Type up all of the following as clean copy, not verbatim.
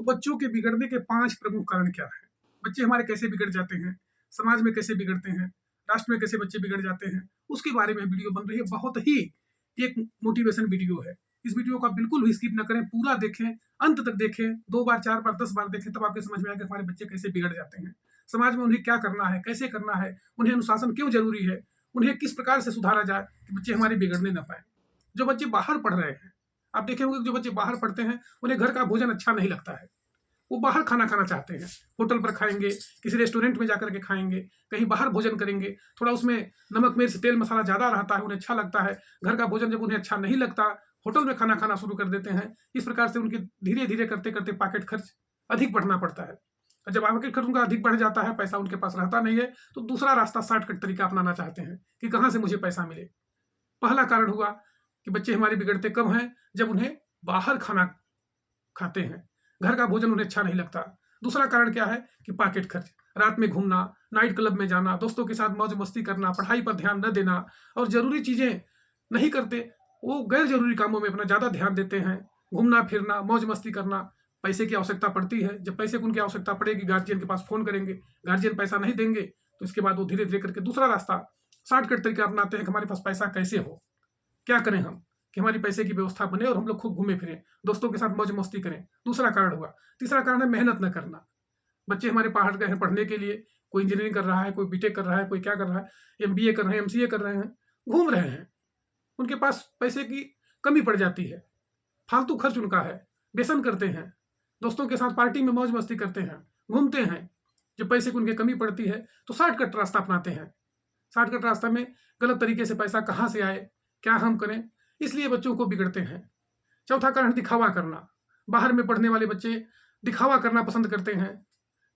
बच्चों के बिगड़ने के 5 प्रमुख कारण क्या हैं? बच्चे हमारे कैसे बिगड़ जाते हैं? समाज में कैसे बिगड़ते हैं? राष्ट्र में कैसे बच्चे बिगड़ जाते हैं? उसके बारे में वीडियो बन रही है। बहुत ही एक मोटिवेशन वीडियो है। इस वीडियो को आप बिल्कुल भी स्किप ना करें, पूरा देखें, अंत तक देखें, 2 बार, 4 बार, 10 बार देखें, तब आपको समझ में आएगा हमारे बच्चे कैसे बिगड़ जाते हैं। समाज में उन्हें क्या करना है, कैसे करना है, उन्हें अनुशासन क्यों ज़रूरी है, उन्हें किस प्रकार से सुधारा जाए कि बच्चे हमारे बिगड़ने ना पाएँ। जो बच्चे बाहर पढ़ रहे हैं, आप देखे होंगे जो बच्चे बाहर पढ़ते हैं, उन्हें घर का भोजन अच्छा नहीं लगता है। वो बाहर खाना खाना चाहते हैं, होटल पर खाएँगे, किसी रेस्टोरेंट में जाकर के खाएँगे, कहीं बाहर भोजन करेंगे, थोड़ा उसमें नमक, मिर्च, तेल, मसाला ज़्यादा रहता है, उन्हें अच्छा लगता है। घर का भोजन जब उन्हें अच्छा नहीं लगता, होटल में खाना खाना शुरू कर देते हैं। इस प्रकार से उनके धीरे-धीरे करते-करते पॉकेट खर्च अधिक बढ़ना पड़ता है। और जब पॉकेट खर्च उनका अधिक बढ़ जाता है, पैसा उनके पास रहता नहीं है, तो दूसरा रास्ता शॉर्टकट तरीका अपनाना चाहते हैं कि कहाँ से मुझे पैसा मिले। पहला कारण हुआ कि बच्चे हमारे बिगड़ते कब हैं? जब उन्हें बाहर खाना खाते हैं, घर का भोजन उन्हें अच्छा नहीं लगता। दूसरा कारण क्या है कि पॉकेट खर्च, रात में घूमना, नाइट क्लब में जाना, दोस्तों के साथ मौज मस्ती करना, पढ़ाई पर ध्यान न देना और ज़रूरी चीज़ें नहीं करते, वो गैर ज़रूरी कामों में अपना ज़्यादा ध्यान देते हैं। घूमना-फिरना, मौज मस्ती करना, पैसे की आवश्यकता पड़ती है, जब पैसे की उनकी आवश्यकता पड़ेगी, गार्जियन के पास फ़ोन करेंगे, गार्जियन पैसा नहीं देंगे, तो इसके बाद वो धीरे-धीरे करके दूसरा रास्ता, शॉर्टकट तरीका अपनाते हैं कि हमारे पास पैसा कैसे हो? क्या करें हम कि हमारी पैसे की व्यवस्था बने और हम लोग खूब घूमे फिरें, दोस्तों के साथ मौज मस्ती करें। दूसरा कारण हुआ। तीसरा कारण है मेहनत न करना। बच्चे हमारे बाहर गए हैं पढ़ने के लिए, कोई इंजीनियरिंग कर रहा है, कोई बीटेक कर रहा है, कोई क्या कर रहा है, एमबीए कर रहे हैं, एमसीए कर रहे हैं, घूम रहे हैं। उनके पास पैसे की कमी पड़ जाती है, फालतू खर्च उनका है, व्यसन करते हैं, दोस्तों के साथ पार्टी में मौज मस्ती करते हैं, घूमते हैं। जब पैसे की उनकी कमी पड़ती है तो शॉर्टकट रास्ता अपनाते हैं। शॉर्टकट रास्ता में गलत तरीके से पैसा कहाँ से आए, क्या हम करें, इसलिए बच्चों को बिगड़ते हैं। चौथा कारण दिखावा करना। बाहर में पढ़ने वाले बच्चे दिखावा करना पसंद करते हैं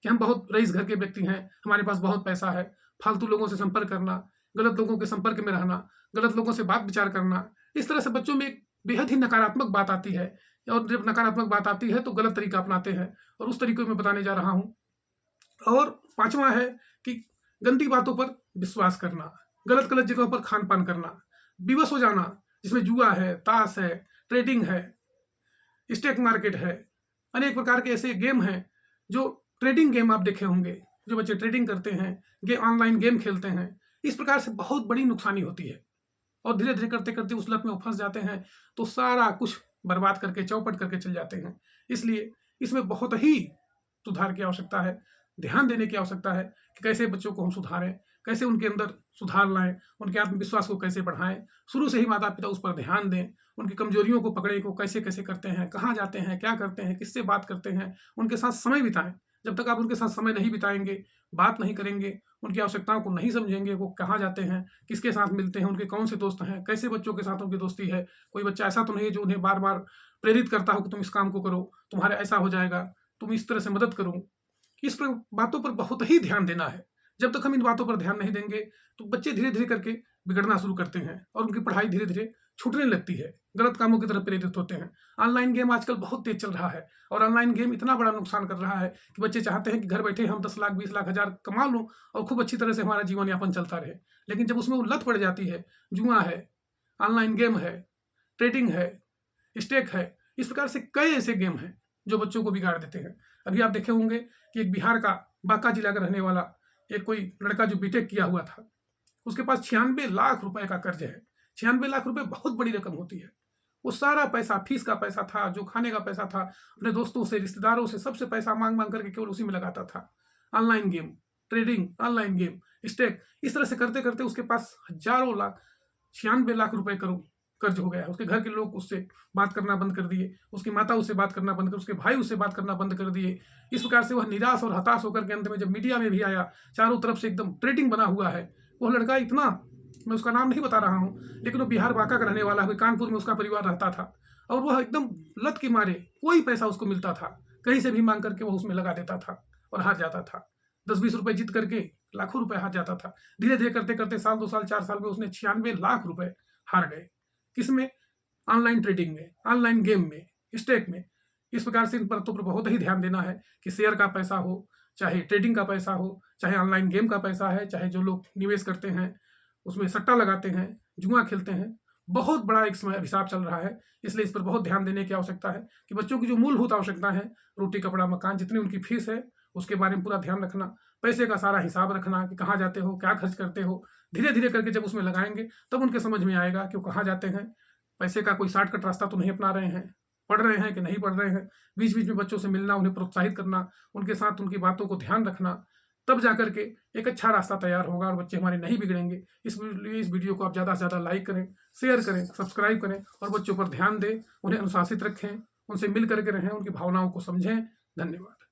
कि हम बहुत रईस घर के व्यक्ति हैं, हमारे पास बहुत पैसा है। फालतू लोगों से संपर्क करना, गलत लोगों के संपर्क में रहना, गलत लोगों से बात विचार करना, इस तरह से बच्चों में एक बेहद ही नकारात्मक बात आती है। और जब नकारात्मक बात आती है तो गलत तरीका अपनाते हैं और उस तरीके में बताने जा रहा हूँ। और पांचवा है कि गंदी बातों पर विश्वास करना, गलत गलत जगहों पर खान पान करना, विवश हो जाना, जिसमें जुआ है, ताश है, ट्रेडिंग है, स्टॉक मार्केट है, अनेक प्रकार के ऐसे गेम हैं जो ट्रेडिंग गेम आप देखे होंगे, जो बच्चे ट्रेडिंग करते हैं, ऑनलाइन गेम खेलते हैं। इस प्रकार से बहुत बड़ी नुकसानी होती है और धीरे धीरे करते करते उस लत में वो फंस जाते हैं तो सारा कुछ बर्बाद करके चौपट करके चल जाते हैं। इसलिए इसमें बहुत ही सुधार की आवश्यकता है, ध्यान देने की आवश्यकता है कि कैसे बच्चों को हम सुधारें, कैसे उनके अंदर सुधार लाएं, उनके आत्मविश्वास को कैसे बढ़ाएं। शुरू से ही माता पिता उस पर ध्यान दें, उनकी कमजोरियों को पकड़ें को कैसे कैसे करते हैं, कहाँ जाते हैं, क्या करते हैं, किससे बात करते हैं, उनके साथ समय बिताएं। जब तक आप उनके साथ समय नहीं बिताएंगे, बात नहीं करेंगे, उनकी आवश्यकताओं को नहीं समझेंगे, वो कहाँ जाते हैं, किसके साथ मिलते हैं, उनके कौन से दोस्त हैं, कैसे बच्चों के साथ उनकी दोस्ती है। कोई बच्चा ऐसा तो नहीं है जो उन्हें बार बार प्रेरित करता हो कि तुम इस काम को करो, तुम्हारे ऐसा हो जाएगा, तुम इस तरह से मदद करो। इस पर बातों पर बहुत ही ध्यान देना है। जब तक हम इन बातों पर ध्यान नहीं देंगे तो बच्चे धीरे धीरे करके बिगड़ना शुरू करते हैं और उनकी पढ़ाई धीरे धीरे छूटने लगती है, गलत कामों की तरफ प्रेरित होते हैं। ऑनलाइन गेम आजकल बहुत तेज चल रहा है और ऑनलाइन गेम इतना बड़ा नुकसान कर रहा है कि बच्चे चाहते हैं कि घर बैठे हम 10 लाख 20 लाख हजार कमा लूं और खूब अच्छी तरह से हमारा जीवन यापन चलता रहे। लेकिन जब उसमें वो लत पड़ जाती है, जुआ है, ऑनलाइन गेम है, ट्रेडिंग है, स्टेक है, इस प्रकार से कई ऐसे गेम हैं जो बच्चों को बिगाड़ देते हैं। अभी आप देखे होंगे कि एक बिहार का बांका जिला का रहने वाला एक कोई लड़का जो बीटेक किया हुआ था, उसके पास 96 लाख रुपए का कर्ज है। 96 लाख रुपए बहुत बड़ी रकम होती है। वो सारा पैसा, फीस का पैसा था, जो खाने का पैसा था, अपने दोस्तों से, रिश्तेदारों से, सबसे पैसा मांग मांग करके केवल उसी में लगाता था। Online game, trading, online game, stake, इस तरह से करते करते उसके पास हजारों लाख, 96 लाख रुपए करोड़ कर्ज हो गया। उसके घर के लोग उससे बात करना बंद कर दिए, उसकी माता उससे बात करना बंद कर, उसके भाई उससे बात करना बंद कर दिए। इस प्रकार से वह निराश और हताश होकर के अंत में जब मीडिया में भी आया, चारों तरफ से एकदम ट्रेडिंग बना हुआ है। वो लड़का इतना, मैं उसका नाम नहीं बता रहा हूँ, लेकिन वो बिहार बांका का रहने वाला है, कानपुर में उसका परिवार रहता था और वह एकदम लत के मारे कोई पैसा उसको मिलता था कहीं से भी मांग करके वह उसमें लगा देता था और हार जाता था। 10-20 रुपए जीत करके लाखों रुपए हार जाता था। धीरे धीरे करते करते साल 2 साल 4 साल में उसने 96 लाख रुपए हार गए। किसमें? ऑनलाइन ट्रेडिंग में, ऑनलाइन गेम में, स्टेक में। इस प्रकार से इन बातों पर बहुत ही ध्यान देना है कि शेयर का पैसा हो, चाहे ट्रेडिंग का पैसा हो, चाहे ऑनलाइन गेम का पैसा है, चाहे जो लोग निवेश करते हैं, उसमें सट्टा लगाते हैं, जुआ खेलते हैं, बहुत बड़ा एक समय हिसाब चल रहा है, इसलिए इस पर बहुत ध्यान देने की आवश्यकता है कि बच्चों की जो मूलभूत आवश्यकता है, रोटी, कपड़ा, मकान, जितनी उनकी फीस है, उसके बारे में पूरा ध्यान रखना, पैसे का सारा हिसाब रखना कि कहाँ जाते हो, क्या खर्च करते हो। धीरे-धीरे करके जब उसमें लगाएँगे, तब उनके समझ में आएगा कि वो कहाँ जाते हैं। पैसे का कोई शॉर्टकट रास्ता तो नहीं अपना रहे हैं, पढ़ रहे हैं कि नहीं पढ़ रहे हैं। बीच-बीच में बच्चों से मिलना, उन्हें प्रोत्साहित करना, उनके साथ उनकी बातों को ध्यान रखना, तब जाकर के एक अच्छा रास्ता तैयार होगा और बच्चे हमारे नहीं बिगड़ेंगे। इसलिए इस वीडियो को आप ज़्यादा से ज़्यादा लाइक करें, शेयर करें, सब्सक्राइब करें और बच्चों पर ध्यान दें, उन्हें अनुशासित रखें, उनसे मिल करके रहें, उनकी भावनाओं को समझें। धन्यवाद।